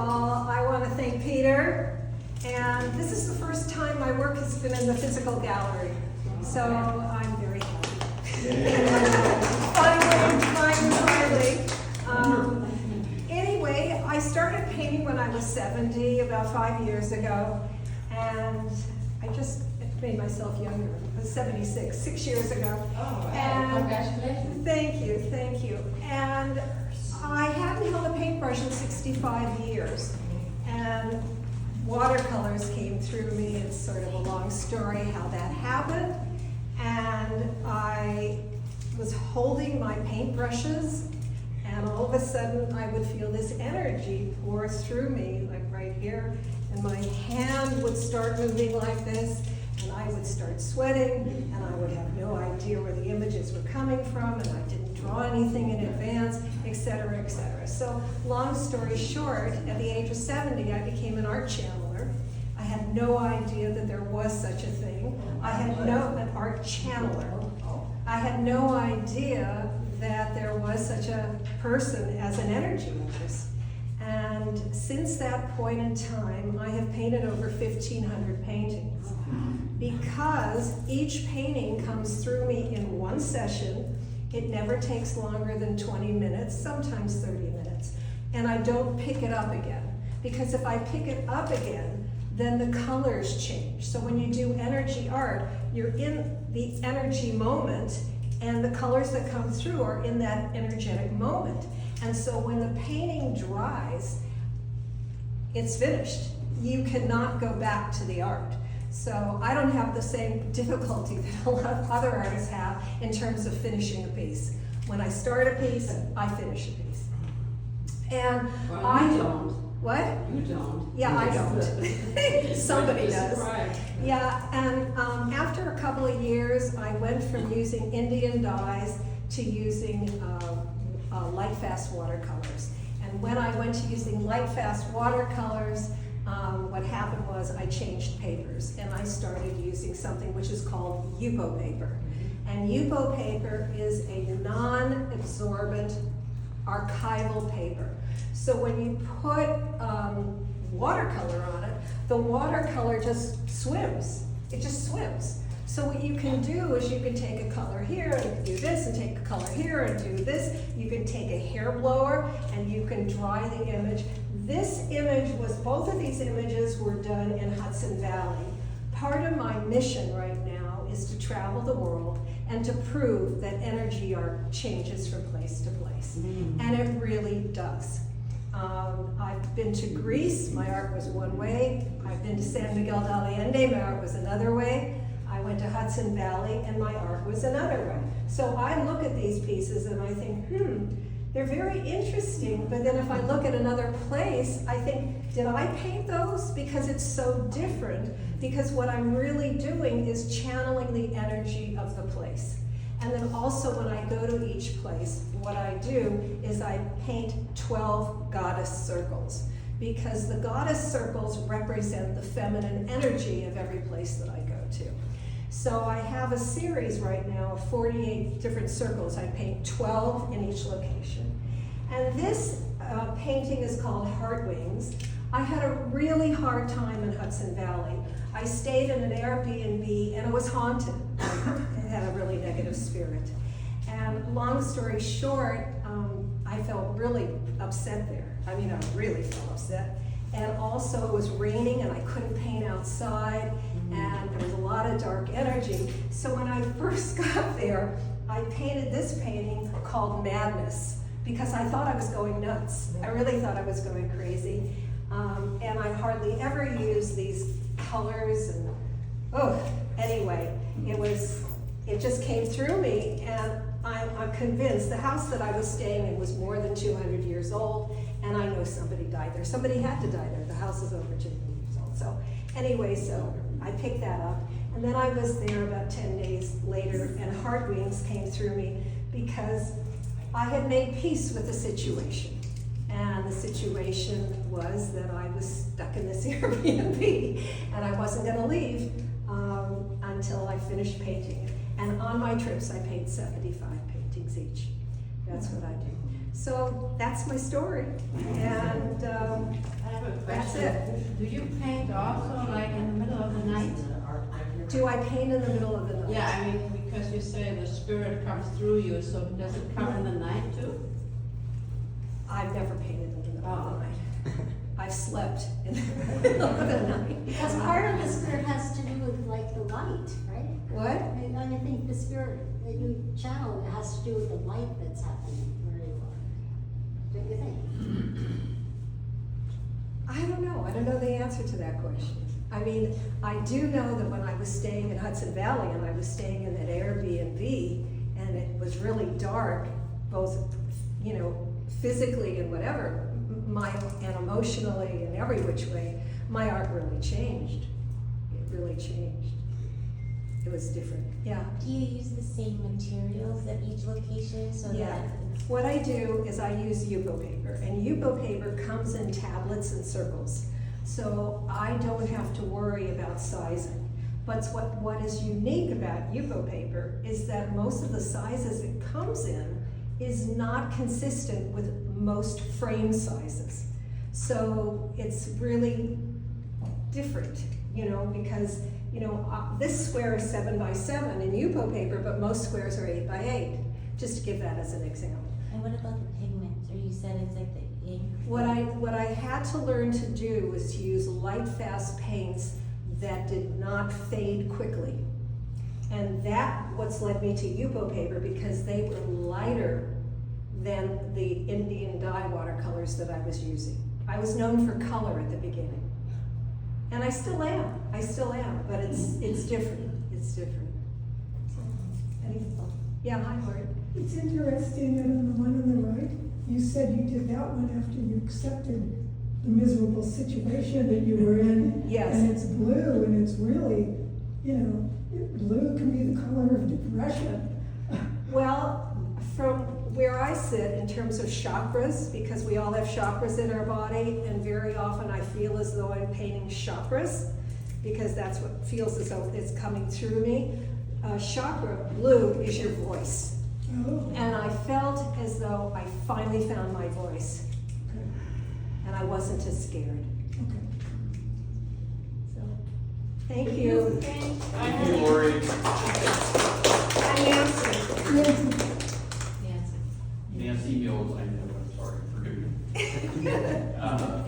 all, I want to thank Peter. And this is the first time my work has been in the physical gallery. So I'm very happy. Finally. Anyway, I started painting when I was 70, about 5 years ago. And I just made myself younger. I was 76, 6 years ago. Oh, and congratulations. Thank you. And I hadn't held a paintbrush in 65 years. And watercolors came through me. It's sort of a long story how that happened. And I was holding my paintbrushes, and all of a sudden I would feel this energy pour through me, like right here, and my hand would start moving like this, and I would start sweating, and I would have no idea where the images were coming from, and I didn't draw anything in advance, etc., etc. So, long story short, at the age of 70, I became an art channeler. I had no idea that there was such a thing. An art channeler. I had no idea that there was such a person as an energy witness. And since that point in time, I have painted over 1,500 paintings. Because each painting comes through me in one session, it never takes longer than 20 minutes, sometimes 30 minutes. And I don't pick it up again. Because if I pick it up again, then the colors change. So when you do energy art, you're in the energy moment, and the colors that come through are in that energetic moment. And so when the painting dries, it's finished. You cannot go back to the art. So I don't have the same difficulty that a lot of other artists have in terms of finishing a piece. When I start a piece, I finish a piece. And well, I don't. What? You don't. Yeah, I don't. Somebody does. Right. Yeah, and after a couple of years, I went from using Indian dyes to using light fast watercolors. And when I went to using light fast watercolors, what happened was I changed papers, and I started using something which is called Yupo paper. And Yupo paper is a non-absorbent archival paper. So when you put watercolor on it, the watercolor just swims. It just swims. So what you can do is you can take a color here and do this, and take a color here and do this. You can take a hair blower and you can dry the image. This image was, both of these images were done in Hudson Valley. Part of my mission right now is to travel the world and to prove that energy art changes from place to place. And it really does. I've been to Greece, my art was one way. I've been to San Miguel de Allende, my art was another way. I went to Hudson Valley and my art was another way. So I look at these pieces and I think, they're very interesting, but then if I look at another place, I think, did I paint those? Because it's so different, because what I'm really doing is channeling the energy of the place. And then also when I go to each place, what I do is I paint 12 goddess circles, because the goddess circles represent the feminine energy of every place that I go to. So I have a series right now of 48 different circles. I paint 12 in each location. And this painting is called Heart Wings. I had a really hard time in Hudson Valley. I stayed in an Airbnb and it was haunted. It had a really negative spirit. And long story short, I felt really upset there. I mean, I really felt upset. And also it was raining and I couldn't paint outside, and there was a lot of dark energy. So when I first got there, I painted this painting called Madness, because I thought I was going nuts. I really thought I was going crazy. And I hardly ever use these colors, and anyway, it just came through me, and I'm convinced the house that I was staying in was more than 200 years old, and I know somebody died there. Somebody had to die there. The house is over 200 years old. So anyway, so I picked that up, and then I was there about 10 days later, and Heart Wings came through me because I had made peace with the situation. And the situation was that I was stuck in this Airbnb, and I wasn't going to leave until I finished painting. And on my trips, I paint 75 paintings each. That's what I do. So that's my story. And it. Do you paint also like in the middle of the night? Do I paint in the middle of the night? Yeah, I mean, because you say the spirit comes through you, so does it come in the night too? I've never painted in the middle of the Oh. night. I've slept in the middle of the night. Because part of the spirit has to do with like the light, right? What? I think the spirit that you channel has to do with the light that's happening where you are. Don't you think? I don't know. I don't know the answer to that question. I mean, I do know that when I was staying in Hudson Valley and I was staying in that Airbnb and it was really dark, both, you know, physically and whatever, and emotionally and every which way, my art really changed. It really changed. It was different, yeah. Do you use the same materials at each location so Yeah. that it's What I do is I use Yupo paper, and Yupo paper comes in tablets and circles. So I don't have to worry about sizing. But what is unique about Yupo paper is that most of the sizes it comes in is not consistent with most frame sizes. So it's really different, you know, because, you know, this square is 7 by 7 in Yupo paper, but most squares are 8 by 8, just to give that as an example. and what about the pigments? Or you said it's like the ink? What I had to learn to do was to use light fast paints that did not fade quickly. And that what's led me to Yupo paper because they were lighter than the Indian dye watercolors that I was using. I was known for color at the beginning. And I still am, but it's different, it's different. Yeah, hi Lori. It's interesting that on the one on the right, you said you did that one after you accepted the miserable situation that you were in. Yes. And it's blue, and it's really, you know, blue can be the color of depression. Well, from where I sit in terms of chakras, because we all have chakras in our body, and very often I feel as though I'm painting chakras, because that's what feels as though it's coming through me. Chakra blue is your voice. Oh, And I felt as though I finally found my voice, okay, and I wasn't as scared. okay. So, thank you. Thank you, Lori. And Nancy. Nancy, Nancy. Nancy Mills, I know, I'm sorry, forgive me.